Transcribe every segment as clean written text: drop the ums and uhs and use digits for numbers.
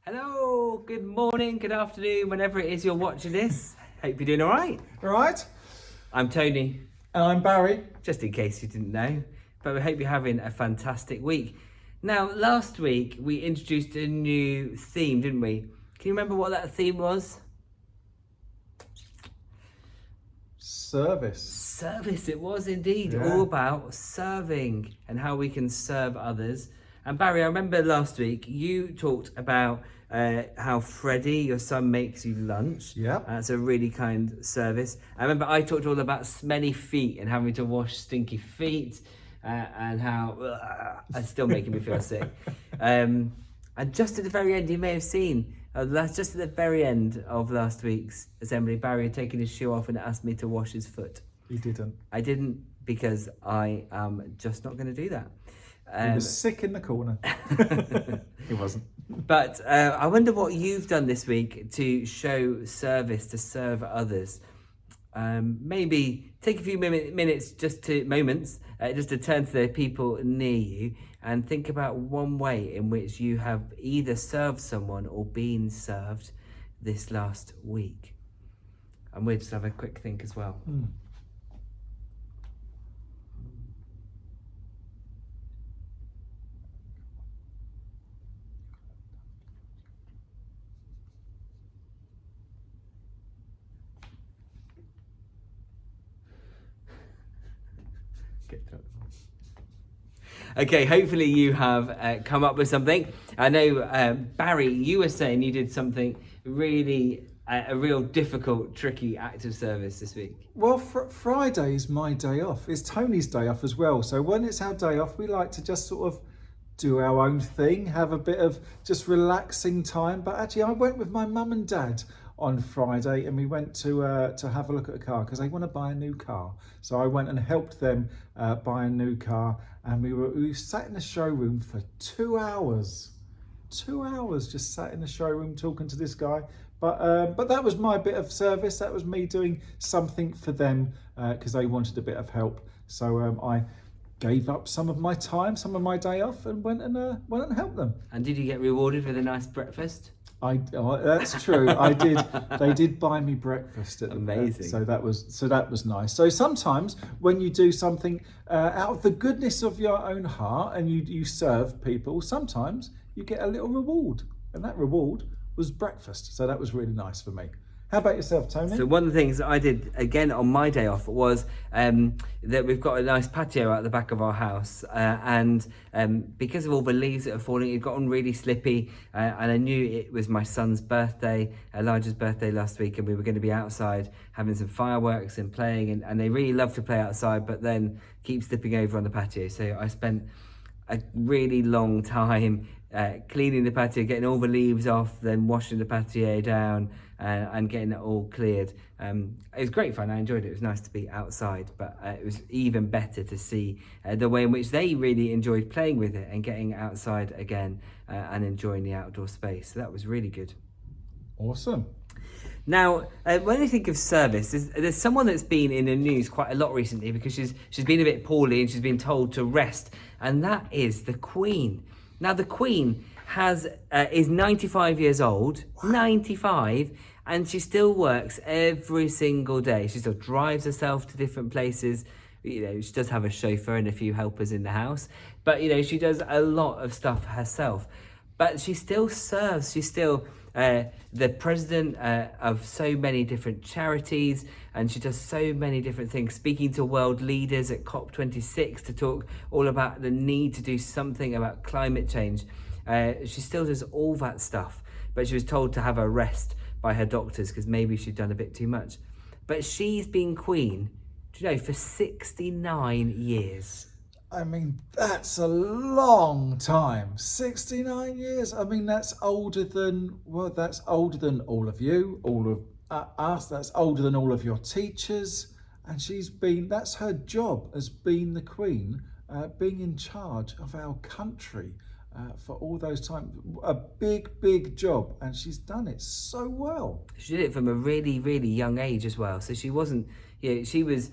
Hello, good morning, good afternoon, whenever it is you're watching this. Hope you're doing all right. All right. I'm Tony, And I'm Barry. just in case you didn't know, but we hope you're having a fantastic week. Now, last week we introduced a new theme, didn't we? Can you remember what that theme was? Service. Service, it was indeed, Yeah. all about serving and how we can serve others. And Barry, I remember last week you talked about how Freddie, your son, makes you lunch. Yeah. That's a really kind service. I remember I talked all about smelly feet and having to wash stinky feet and how it's still making me feel sick. And just at the very end, you may have seen, just at the very end of last week's assembly, Barry had taken his shoe off and asked me to wash his foot. He didn't. I didn't because I am just not going to do that. He was sick in the corner. He wasn't. But I wonder what you've done this week to show service, to serve others. Maybe take a few minutes, just to turn to the people near you and think about one way in which you have either served someone or been served this last week. And we'll just have a quick think as well. Okay, hopefully you have come up with something. I know, Barry, you were saying you did something really, a real difficult, tricky act of service this week. Well, Friday is my day off. It's Tony's day off as well. So when it's our day off, we like to just sort of do our own thing, have a bit of just relaxing time. But actually, I went with my mum and dad on Friday and we went to have a look at a car because they want to buy a new car. So I went and helped them buy a new car, and we sat in the showroom for 2 hours. 2 hours just sat in the showroom talking to this guy. But that was my bit of service. That was me doing something for them because they wanted a bit of help. So I gave up some of my time, some of my day off, and went and helped them. And did you get rewarded with a nice breakfast? That's true. I did. They did buy me breakfast. Amazing. So that was nice. So sometimes when you do something out of the goodness of your own heart and you serve people, sometimes you get a little reward, and that reward was breakfast. So that was really nice for me. How about yourself, Tony? So one of the things that I did again on my day off was that we've got a nice patio out the back of our house, and because of all the leaves that are falling, it got on really slippy, and I knew it was my son's birthday, Elijah's birthday last week, and we were going to be outside having some fireworks and playing, and they really love to play outside, but then keep slipping over on the patio. So I spent a really long time cleaning the patio, getting all the leaves off, then washing the patio down and getting it all cleared. It was great fun. I enjoyed it. It was nice to be outside, but it was even better to see the way in which they really enjoyed playing with it and getting outside again and enjoying the outdoor space. So that was really good. Awesome. Now, when you think of service, there's someone that's been in the news quite a lot recently because she's been a bit poorly and she's been told to rest, and that is the Queen. Now, the Queen is 95 years old, 95, and she still works every single day. She still drives herself to different places. You know, she does have a chauffeur and a few helpers in the house, but you know, she does a lot of stuff herself. But she still serves. She's still the president of so many different charities, and she does so many different things, speaking to world leaders at COP26 to talk all about the need to do something about climate change. She still does all that stuff, but she was told to have a rest by her doctors because maybe she'd done a bit too much. But she's been Queen, do you know, for 69 years. I mean, that's a long time. 69 years. I mean, that's older than all of you, all of us. That's older than all of your teachers. And that's her job as being the Queen, being in charge of our country for all those times. A big, big job. And she's done it so well. She did it from a really, really young age as well. So she wasn't, you know, she was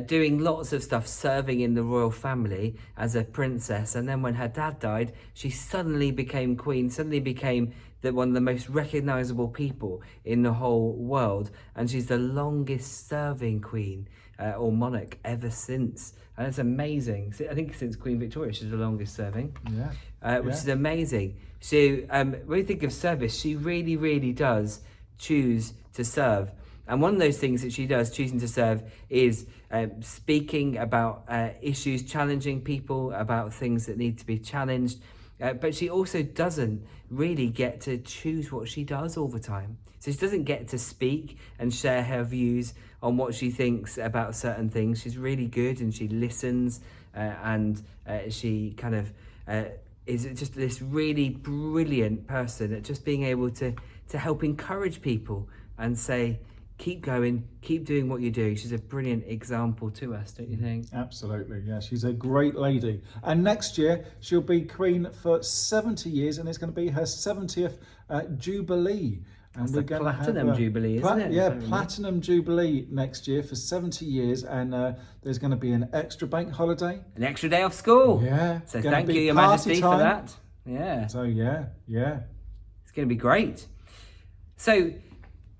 doing lots of stuff, serving in the royal family as a princess. And then when her dad died, she suddenly became queen, suddenly became one of the most recognizable people in the whole world. And she's the longest serving queen or monarch ever since. And it's amazing. I think since Queen Victoria, she's the longest serving, which is amazing. So when you think of service, she really, really does choose to serve. And one of those things that she does, choosing to serve, is speaking about issues, challenging people about things that need to be challenged. But she also doesn't really get to choose what she does all the time. So she doesn't get to speak and share her views on what she thinks about certain things. She's really good and she listens and she kind of is just this really brilliant person at just being able to help encourage people and say, keep going, keep doing what you do. She's a brilliant example to us, don't you think? Absolutely, yeah. She's a great lady. And next year, she'll be queen for 70 years, and it's going to be her 70th Jubilee. And That's the Platinum Jubilee, isn't it? Yeah, Platinum Jubilee next year for 70 years. And there's going to be an extra bank holiday. An extra day off school. Yeah. So thank you, Your Majesty, for that. Yeah. So, yeah. It's going to be great. So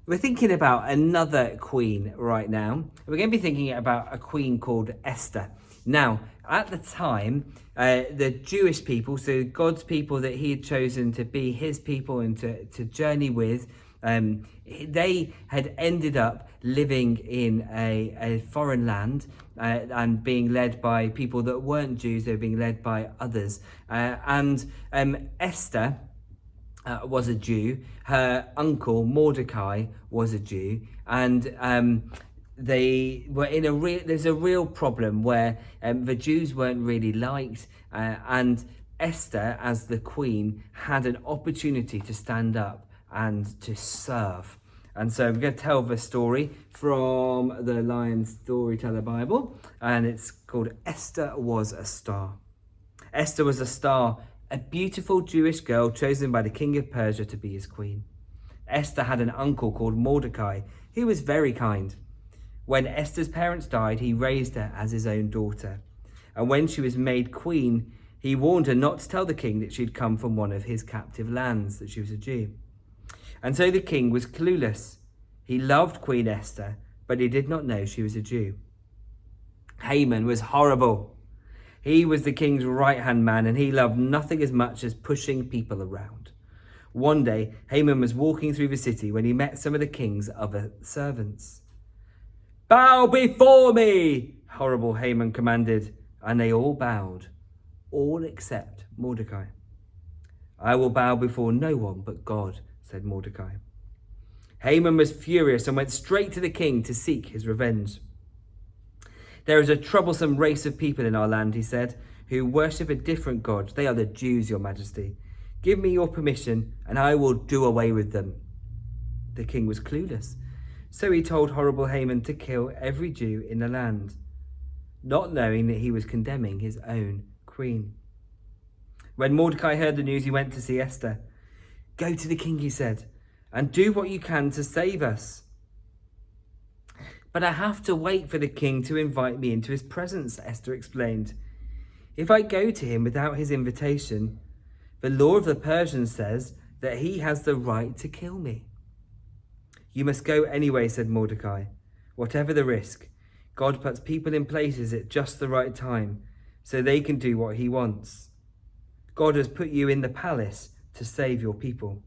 we're thinking about another queen right now. We're going to be thinking about a queen called Esther. Now, at the time, the Jewish people, so God's people that he had chosen to be his people and to journey with, they had ended up living in a foreign land and being led by people that weren't Jews. They were being led by others. And Esther was a Jew. Her uncle Mordecai was a Jew, and they were in there's a real problem where the Jews weren't really liked, and Esther, as the queen, had an opportunity to stand up and to serve. And so we're going to tell the story from the Lion Storyteller Bible, and it's called Esther Was a Star. Esther was a star, a beautiful Jewish girl chosen by the king of Persia to be his queen. Esther had an uncle called Mordecai, who was very kind. When Esther's parents died, he raised her as his own daughter. And when she was made queen, he warned her not to tell the king that she'd come from one of his captive lands, that she was a Jew. And so the king was clueless. He loved Queen Esther, but he did not know she was a Jew. Haman was horrible. He was the king's right-hand man, and he loved nothing as much as pushing people around. One day, Haman was walking through the city when he met some of the king's other servants. "Bow before me!" horrible Haman commanded, and they all bowed, all except Mordecai. "I will bow before no one but God," said Mordecai. Haman was furious and went straight to the king to seek his revenge. "There is a troublesome race of people in our land," he said, "who worship a different God. They are the Jews, Your Majesty. Give me your permission and I will do away with them." The king was clueless, so he told horrible Haman to kill every Jew in the land, not knowing that he was condemning his own queen. When Mordecai heard the news, he went to see Esther. "Go to the king," he said, "and do what you can to save us." "But I have to wait for the king to invite me into his presence," Esther explained. "If I go to him without his invitation, the law of the Persians says that he has the right to kill me." "You must go anyway," said Mordecai. "Whatever the risk, God puts people in places at just the right time so they can do what he wants. God has put you in the palace to save your people."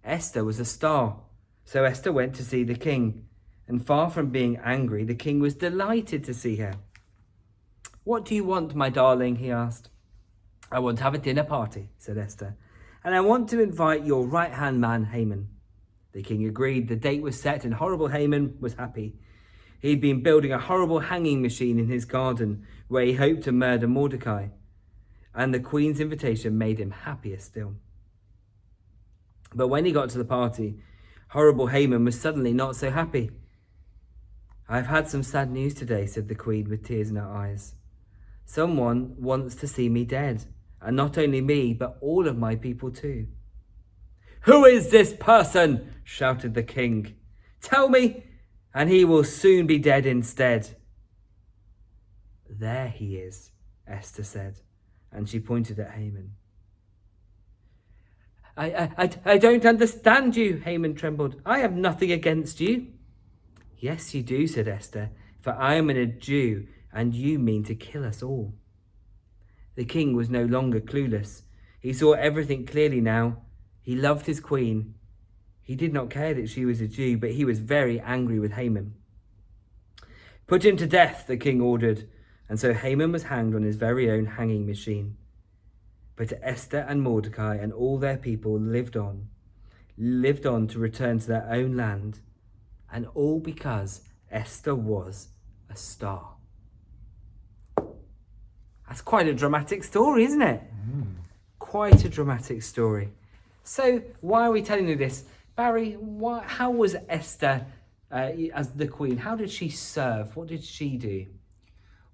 Esther was a star, so Esther went to see the king. And far from being angry, the king was delighted to see her. "What do you want, my darling?" he asked. "I want to have a dinner party," said Esther, "and I want to invite your right-hand man, Haman." The king agreed. The date was set and horrible Haman was happy. He'd been building a horrible hanging machine in his garden where he hoped to murder Mordecai, and the queen's invitation made him happier still. But when he got to the party, horrible Haman was suddenly not so happy. "I've had some sad news today," said the queen with tears in her eyes. "Someone wants to see me dead, and not only me, but all of my people too." "Who is this person?" shouted the king. "Tell me, and he will soon be dead instead. There he is, Esther said, and she pointed at Haman. I don't understand you, Haman trembled. I have nothing against you. Yes, you do, said Esther, for I am a Jew, and you mean to kill us all. The king was no longer clueless. He saw everything clearly now. He loved his queen. He did not care that she was a Jew, but he was very angry with Haman. Put him to death, the king ordered, and so Haman was hanged on his very own hanging machine. But Esther and Mordecai and all their people lived on to return to their own land, and all because Esther was a star. That's quite a dramatic story, isn't it? Quite a dramatic story. So why are we telling you this? Barry, how was Esther as the queen? How did she serve? What did she do?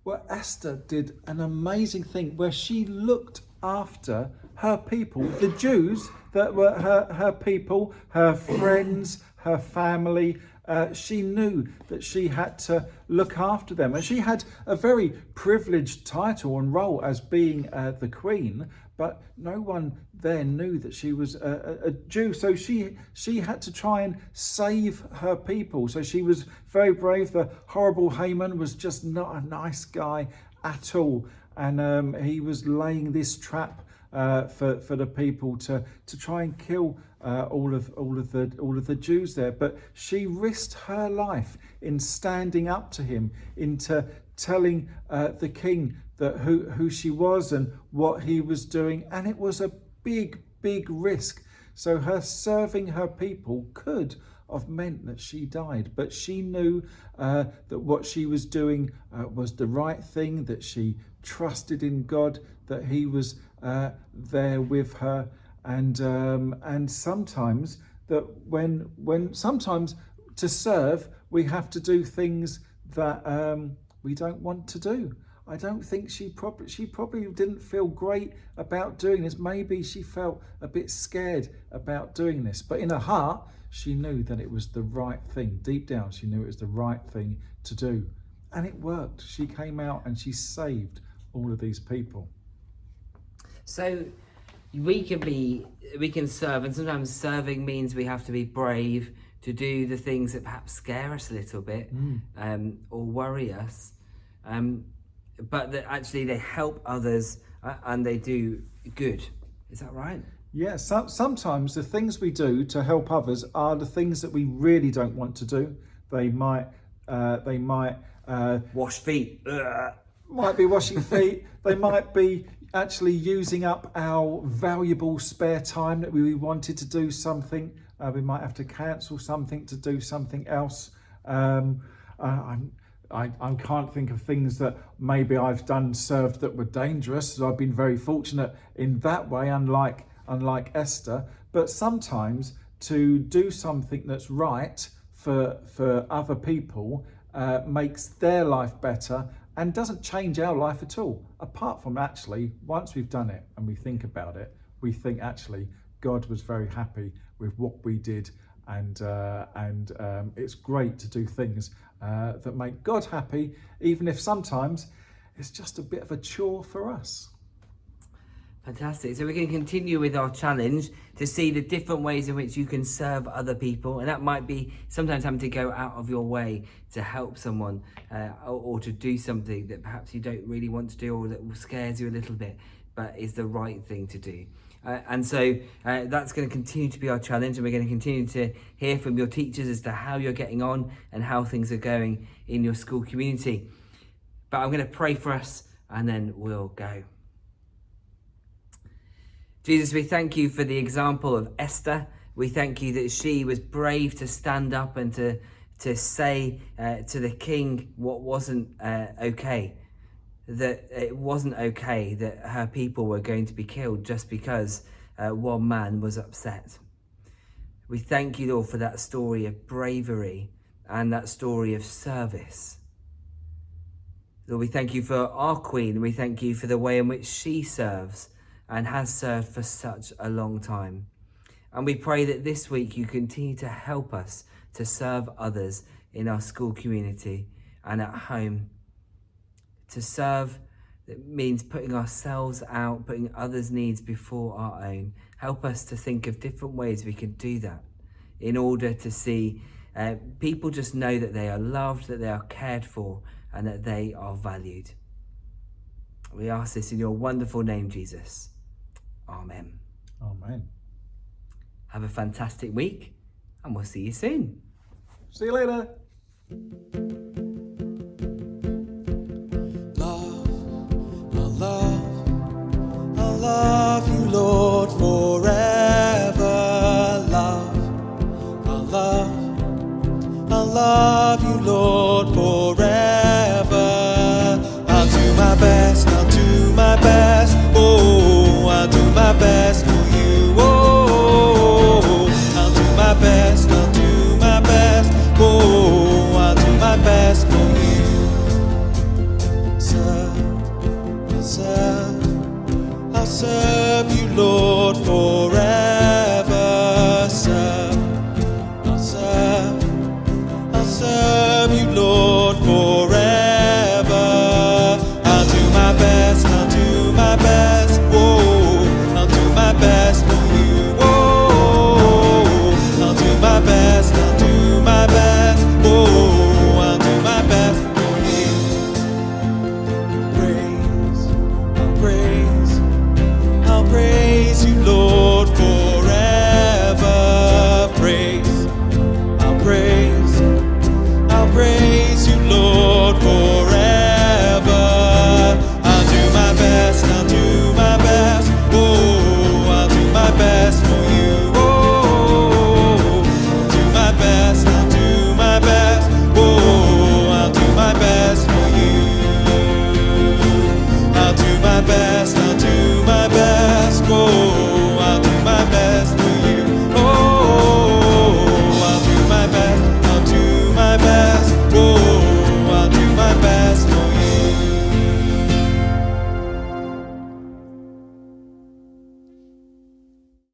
Well, Esther did an amazing thing where she looked after her people, the Jews that were her people, her friends, her family. She knew that she had to look after them. And she had a very privileged title and role as being the queen, but no one there knew that she was a Jew. So she had to try and save her people. So she was very brave. The horrible Haman was just not a nice guy at all. And he was laying this trap for the people to try and kill all of the Jews there. But she risked her life in standing up to him, into telling the king that who she was and what he was doing, and it was a big risk. So her serving her people could have meant that she died, but she knew that what she was doing was the right thing, that she trusted in God, that he was there with her, and sometimes that when sometimes to serve we have to do things that we don't want to do. I don't think she probably didn't feel great about doing this. Maybe she felt a bit scared about doing this, but in her heart she knew that it was the right thing. Deep down she knew it was the right thing to do, and it worked. She came out and she saved all of these people. So we can serve, and sometimes serving means we have to be brave to do the things that perhaps scare us a little bit, or worry us, but that actually they help others and they do good. Is that right? Yeah, sometimes the things we do to help others are the things that we really don't want to do. They might wash feet. Might be washing feet. They might be actually using up our valuable spare time that we wanted to do something. We might have to cancel something to do something else. I can't think of things that maybe I've served that were dangerous. So I've been very fortunate in that way, unlike Esther. But sometimes to do something that's right for other people makes their life better and doesn't change our life at all. Apart from actually, once we've done it and we think about it, we think actually God was very happy with what we did, and it's great to do things that make God happy, even if sometimes it's just a bit of a chore for us. Fantastic. So we're going to continue with our challenge to see the different ways in which you can serve other people. And that might be sometimes having to go out of your way to help someone or to do something that perhaps you don't really want to do, or that scares you a little bit, but is the right thing to do. And so that's going to continue to be our challenge, and we're going to continue to hear from your teachers as to how you're getting on and how things are going in your school community. But I'm going to pray for us and then we'll go. Jesus, we thank you for the example of Esther. We thank you that she was brave to stand up and to say to the king what wasn't okay. That it wasn't okay that her people were going to be killed just because one man was upset. We thank you, Lord, for that story of bravery and that story of service. Lord, we thank you for our Queen. We thank you for the way in which she serves and has served for such a long time. And we pray that this week you continue to help us to serve others in our school community and at home. To serve, that means putting ourselves out, putting others' needs before our own. Help us to think of different ways we can do that in order to see people just know that they are loved, that they are cared for, and that they are valued. We ask this in your wonderful name, Jesus. Amen. Amen. Have a fantastic week, and we'll see you soon. See you later. I'll love you, Lord, forever. I'll love you, Lord, forever. I'll do my best, oh, I'll do my best for you, oh, I'll do my best, oh, I'll do my best for you. I'll serve you, Lord.